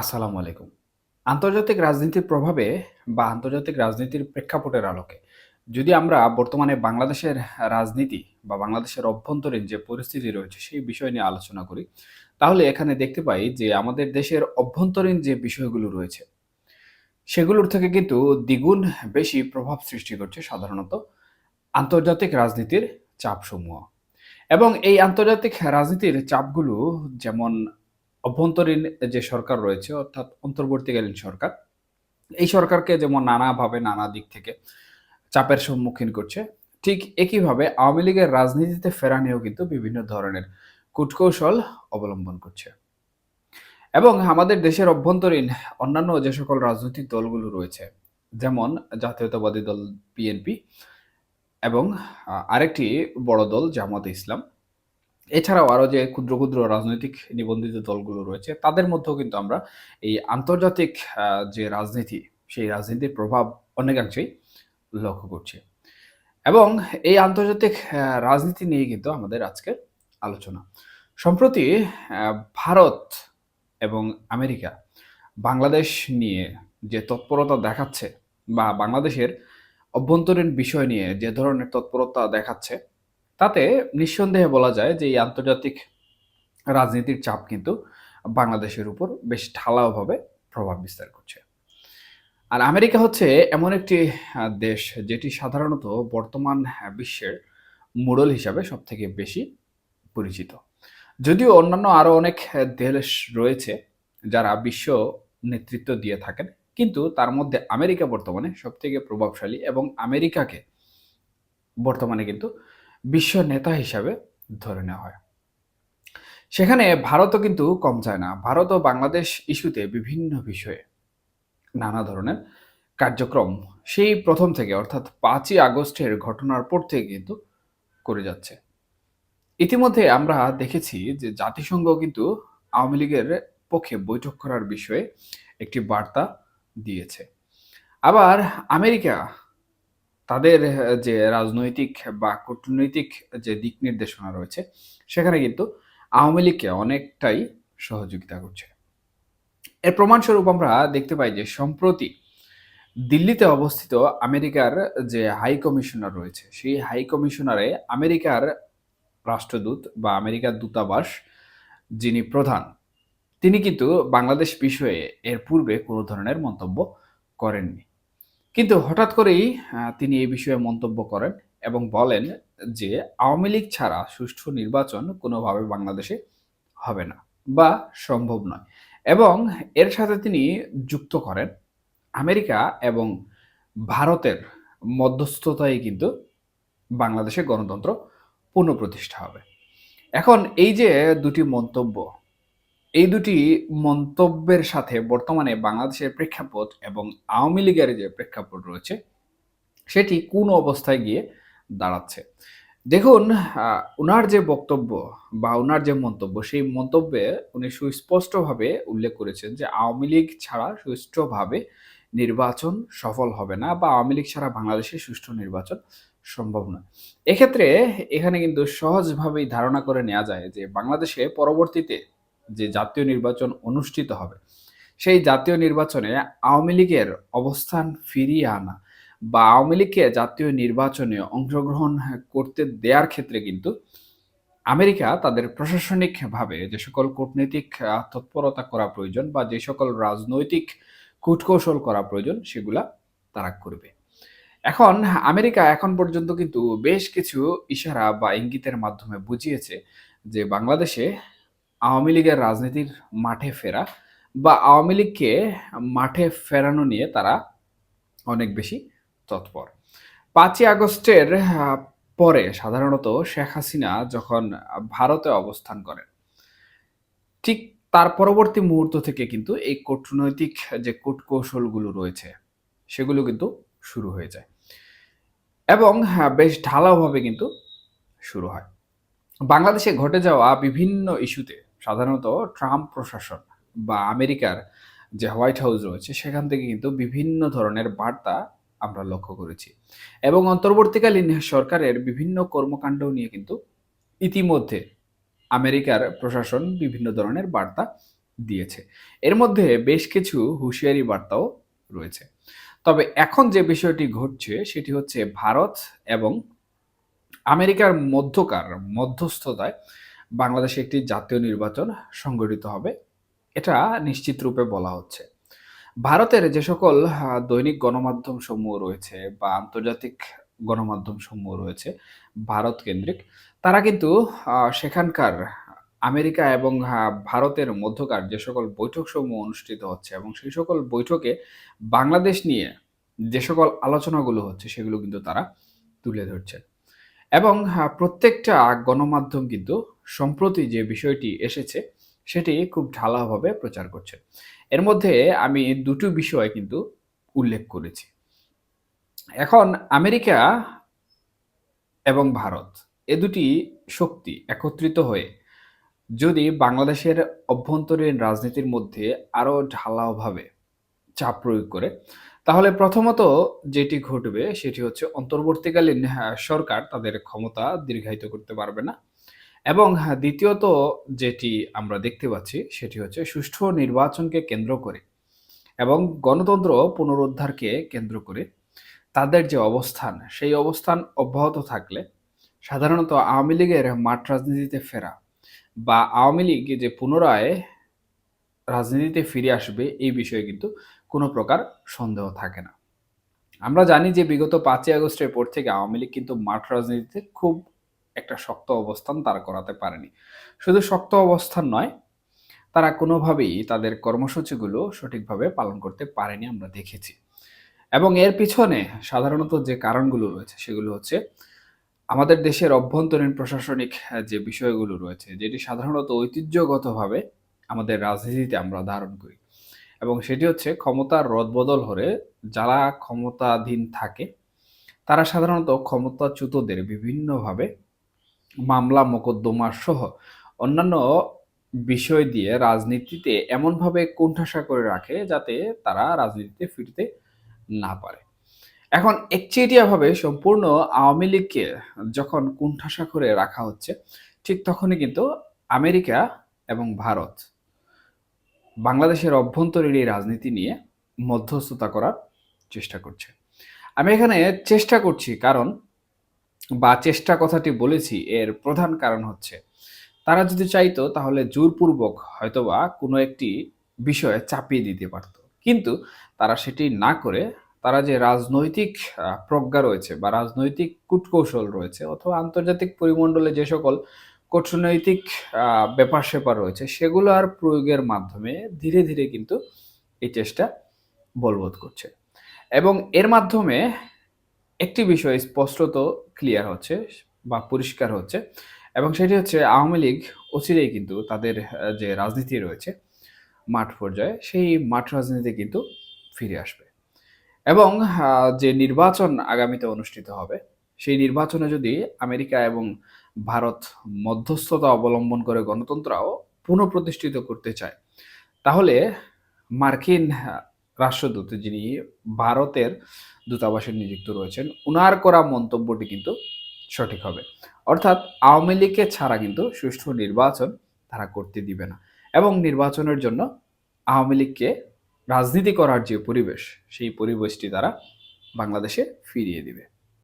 আসসালামু আলাইকুম। আন্তর্জাতিক রাজনীতির প্রভাবে বা আন্তর্জাতিক রাজনীতির প্রেক্ষাপটের আলোকে যদি আমরা বর্তমানে বাংলাদেশের রাজনীতি বা বাংলাদেশের অভ্যন্তরীণ যে পরিস্থিতি রয়েছে সেই বিষয় নিয়ে আলোচনা করি, তাহলে এখানে দেখতে পাই যে আমাদের দেশের অভ্যন্তরীণ যে বিষয়গুলো রয়েছে, সেগুলোর থেকে কিন্তু দ্বিগুণ বেশি প্রভাব সৃষ্টি করছে সাধারণত আন্তর্জাতিক রাজনীতির চাপসমূহ। এবং এই আন্তর্জাতিক রাজনীতির চাপগুলো যেমন অভ্যন্তরীণ যে সরকার রয়েছে অর্থাৎ অন্তর্বর্তীকালীন সরকার, এই সরকারকে যেমন নানাভাবে নানা দিক থেকে চাপের সম্মুখীন করছে, ঠিক একইভাবে আওয়ামী লীগের রাজনীতিতে ফেরা নিয়েও কিন্তু বিভিন্ন ধরনের কূটকৌশল অবলম্বন করছে। এবং আমাদের দেশের অভ্যন্তরীণ অন্যান্য যে সকল রাজনৈতিক দলগুলো রয়েছে, যেমন জাতীয়তাবাদী দল বিএনপি এবং আরেকটি বড় দল জামায়াতে ইসলাম, এছাড়াও আরো যে ক্ষুদ্র, ক্ষুদ্র রাজনৈতিক নিবন্ধিত দলগুলো রয়েছে, তাদের মধ্যেও কিন্তু আমরা এই আন্তর্জাতিক যে রাজনীতি, সেই রাজনীতির প্রভাব অনেকাংশেই লক্ষ্য করছি। এবং এই আন্তর্জাতিক রাজনীতি নিয়ে কিন্তু আমাদের আজকের আলোচনা। সম্প্রতি ভারত এবং আমেরিকা বাংলাদেশ নিয়ে যে তৎপরতা দেখাচ্ছে বা বাংলাদেশের অভ্যন্তরীণ বিষয় নিয়ে যে ধরনের তৎপরতা দেখাচ্ছে, তাতে নিঃসন্দেহে বলা যায় যে এই আন্তর্জাতিক রাজনীতির চাপ কিন্তু বাংলাদেশের উপর বেশ ঢালাওভাবে প্রভাব বিস্তার করছে। আর আমেরিকা হচ্ছে এমন একটি দেশ যেটি সাধারণত বর্তমান বিশ্বের মোড়ল হিসাবে সবথেকে বেশি পরিচিত। যদিও অন্যান্য আরো অনেক দেশ রয়েছে যারা বিশ্ব নেতৃত্ব দিয়ে থাকেন। কিন্তু তার মধ্যে আমেরিকা বর্তমানে সবথেকে প্রভাবশালী এবং আমেরিকাকে বর্তমানে কিন্তু বিশ্ব নেতা হিসাবে ধরে নেওয়া হয়। সেখানে ভারতও কিন্তু কম যায় না। ভারতও বাংলাদেশ ইস্যুতে বিভিন্ন বিষয়ে নানা ধরনের কার্যক্রম সেই প্রথম থেকে অর্থাৎ ৫ই আগস্টের ঘটনার পর থেকে কিন্তু করে যাচ্ছে। ইতিমধ্যে আমরা দেখেছি যে জাতিসংঘ কিন্তু আওয়ামী লীগের পক্ষে বৈঠক করার বিষয়ে একটি বার্তা দিয়েছে। আবার আমেরিকা তাদের যে রাজনৈতিক বা কূটনৈতিক যে দিক নির্দেশনা রয়েছে, সেখানে কিন্তু আওয়ামী লীগকে অনেকটাই সহযোগিতা করছে। এর প্রমাণস্বরূপ আমরা দেখতে পাই যে সম্প্রতি দিল্লিতে অবস্থিত আমেরিকার যে হাই কমিশনার রয়েছে, সেই হাই কমিশনারে আমেরিকার রাষ্ট্রদূত বা আমেরিকার দূতাবাস যিনি প্রধান, তিনি কিন্তু বাংলাদেশ বিষয়ে এর পূর্বে কোনো ধরনের মন্তব্য করেননি। কিন্তু হঠাৎ করেই তিনি এই বিষয়ে মন্তব্য করেন এবং বলেন যে আওয়ামী লীগ ছাড়া সুষ্ঠু নির্বাচন কোনোভাবে বাংলাদেশে হবে না বা সম্ভব নয়। এবং এর সাথে তিনি যুক্ত করেন আমেরিকা এবং ভারতের মধ্যস্থতায় কিন্তু বাংলাদেশে গণতন্ত্র পুনঃপ্রতিষ্ঠা হবে। এখন এই যে দুটি মন্তব্য, এই দুটি মন্তব্যের সাথে বর্তমানে বাংলাদেশের প্রেক্ষাপট এবং আওয়ামী লীগের যে প্রেক্ষাপট রয়েছে, সেটি কোন অবস্থায় গিয়ে দাঁড়াচ্ছে। দেখুন, উনার যে বক্তব্য বা উনার যে মন্তব্য, সেই মন্তব্যে উনি সুস্পষ্টভাবে উল্লেখ করেছেন যে আওয়ামী লীগ ছাড়া সুষ্ঠুভাবে নির্বাচন সফল হবে না বা আওয়ামী লীগ ছাড়া বাংলাদেশে সুষ্ঠু নির্বাচন সম্ভব নয়। এক্ষেত্রে এখানে কিন্তু সহজভাবেই ধারণা করে নেয়া যায় যে বাংলাদেশে পরবর্তীতে যে জাতীয় নির্বাচন অনুষ্ঠিত হবে, সেই জাতীয় নির্বাচনে আওয়ামী লীগের অবস্থান ফিরিয়ে আনা বা আওয়ামী লীগকে জাতীয় নির্বাচনে অংশগ্রহণ করতে দেয়ার ক্ষেত্রে কিন্তু আমেরিকা তাদের প্রশাসনিকভাবে যে সকল কূটনৈতিক তৎপরতা করা প্রয়োজন বা যে সকল রাজনৈতিক কূটকৌশল করা প্রয়োজন সেগুলা তারা করবে। এখন আমেরিকা এখন পর্যন্ত কিন্তু বেশ কিছু ইশারা বা ইঙ্গিতের মাধ্যমে বুঝিয়েছে যে বাংলাদেশে আওয়ামী লীগের রাজনীতির মাঠে ফেরা বা আওয়ামী লীগকে মাঠে ফেরানো নিয়ে তারা অনেক বেশি তৎপর। ৫ই আগস্টের পরে সাধারণত শেখ হাসিনা যখন ভারতে অবস্থান করেন, ঠিক তার পরবর্তী মুহূর্ত থেকে কিন্তু এই কূটনৈতিক যে কূটকৌশলগুলো রয়েছে, সেগুলো কিন্তু শুরু হয়ে যায় এবং বেশ ঢালাওভাবে কিন্তু শুরু হয়। বাংলাদেশে ঘটে যাওয়া বিভিন্ন ইস্যুতে সাধারণত ট্রাম্প প্রশাসন বা আমেরিকার যে হোয়াইট হাউস রয়েছে সেখান থেকে কিন্তু বিভিন্ন ধরনের বার্তা আমরা লক্ষ্য করেছি এবং অন্তর্বর্তীকালীন সরকারের বিভিন্ন কর্মকাণ্ড নিয়ে কিন্তু ইতিমধ্যে আমেরিকার প্রশাসন বিভিন্ন ধরনের বার্তা দিয়েছে। এর মধ্যে বেশ কিছু হুঁশিয়ারি বার্তাও রয়েছে। তবে এখন যে বিষয়টি ঘটছে সেটি হচ্ছে ভারত এবং আমেরিকার মধ্যস্থতায় বাংলাদেশে একটি জাতীয় নির্বাচন সংগঠিত হবে। এটা নিশ্চিত রূপে বলা হচ্ছে। ভারতের যে সকল দৈনিক গণমাধ্যম সমূহ রয়েছে বা আন্তর্জাতিক গণমাধ্যম সমূহ রয়েছে ভারত কেন্দ্রিক, তারা কিন্তু সেখানকার আমেরিকা এবং ভারতের মধ্যকার যে সকল বৈঠকসমূহ অনুষ্ঠিত হচ্ছে এবং সেই সকল বৈঠকে বাংলাদেশ নিয়ে যে সকল আলোচনাগুলো হচ্ছে সেগুলো কিন্তু তারা তুলে ধরছে। এবং প্রত্যেকটা গণমাধ্যম কিন্তু সম্প্রতি যে বিষয়টি এসেছে সেটি খুব ঢালাওভাবে প্রচার করছে। এর মধ্যে আমি দুটো বিষয় কিন্তু উল্লেখ করেছি। এখন আমেরিকা এবং ভারত এ দুটি শক্তি একত্রিত হয়ে যদি বাংলাদেশের অভ্যন্তরীণ রাজনীতির মধ্যে আরো ঢালাওভাবে চাপ প্রয়োগ করে, তাহলে প্রথমত যেটি ঘটবে সেটি হচ্ছে অন্তর্বর্তীকালীন সরকার তাদের ক্ষমতা দীর্ঘায়িত করতে পারবে না। এবং দ্বিতীয়ত যেটি আমরা দেখতে পাচ্ছি সেটি হচ্ছে সুষ্ঠু নির্বাচনকে কেন্দ্র করে এবং গণতন্ত্র পুনরুদ্ধারকে কেন্দ্র করে তাদের যে অবস্থান, সেই অবস্থান অব্যাহত থাকলে সাধারণত আওয়ামী লীগের মাঠ রাজনীতিতে ফেরা বা আওয়ামী লীগ যে পুনরায় রাজনীতিতে ফিরে আসবে এই বিষয়ে কিন্তু কোনো প্রকার সন্দেহ থাকে না। আমরা জানি যে বিগত ৫ই আগস্টের পর থেকে আওয়ামী লীগ কিন্তু মাঠ রাজনীতিতে খুব একটা শক্ত অবস্থান তারা করাতে পারেনি। শুধু শক্ত অবস্থান নয়, তারা কোনোভাবেই তাদের কর্মসূচিগুলো সঠিকভাবে পালন করতে পারেনি আমরা দেখেছি। এবং এর পিছনে সাধারণত যে কারণগুলো রয়েছে সেগুলো হচ্ছে আমাদের দেশের অভ্যন্তরীণ প্রশাসনিক যে বিষয়গুলো রয়েছে, যেটি সাধারণত ঐতিহ্যগতভাবে আমাদের রাজনীতিতে আমরা ধারণ করি। এবং সেটি হচ্ছে ক্ষমতার রদবদল হলে যারা ক্ষমতাধীন থাকে তারা সাধারণত ক্ষমতাচ্যুতদের বিভিন্নভাবে মামলা মোকদ্দমা সহ অন্যান্য বিষয় দিয়ে রাজনীতিতে এমনভাবে কোণঠাসা করে রাখে যাতে তারা রাজনীতিতে ফিরতে না পারে। এখন একচেটিয়াভাবে সম্পূর্ণ আওয়ামী লীগকে যখন কোণঠাসা করে রাখা হচ্ছে, ঠিক তখনই কিন্তু আমেরিকা এবং ভারত বাংলাদেশের অভ্যন্তরীণ এই রাজনীতি নিয়ে মধ্যস্থতা করার চেষ্টা করছে। আমি এখানে চেষ্টা করছি কারণ বা চেষ্টা কথাটি বলেছি এর প্রধান কারণ হচ্ছে তারা যদি চাইতো তাহলে জোরপূর্বক হয়তোবা কোনো একটি বিষয়ে চাপিয়ে দিতে পারত। কিন্তু তারা সেটি না করে তারা যে রাজনৈতিক প্রজ্ঞা রয়েছে বা রাজনৈতিক কূটকৌশল রয়েছে অথবা আন্তর্জাতিক পরিমণ্ডলে যে সকল কূটনৈতিক ব্যাপার-স্যাপার রয়েছে সেগুলোর প্রয়োগের মাধ্যমে ধীরে, ধীরে কিন্তু এই চেষ্টা বলবৎ করছে। এবং এর মাধ্যমে একটি বিষয় স্পষ্টত ক্লিয়ার হচ্ছে বা পরিষ্কার হচ্ছে এবং সেটি হচ্ছে আওয়ামী লীগ অচিরেই কিন্তু তাদের যে রাজনীতি রয়েছে মাঠ পর্যায়ে সেই মাঠ রাজনীতিতে কিন্তু ফিরে আসবে। এবং যে নির্বাচন আগামীতে অনুষ্ঠিত হবে সেই নির্বাচনে যদি আমেরিকা এবং ভারত মধ্যস্থতা অবলম্বন করে গণতন্ত্রও পুনঃপ্রতিষ্ঠিত করতে চায়, তাহলে মার্কিন রাষ্ট্রদূত যিনি ভারতের দূতাবাসে নিযুক্ত রয়েছেন, উনার করা মন্তব্যটি কিন্তু সঠিক হবে। অর্থাৎ আওয়ামী লীগকে ছাড়া কিন্তু সুষ্ঠু নির্বাচন তারা করতে দিবে না এবং নির্বাচনের জন্য আওয়ামী লীগকে রাজনীতি করার যে পরিবেশ, সেই পরিবেশটি তারা বাংলাদেশে ফিরিয়ে দিবে।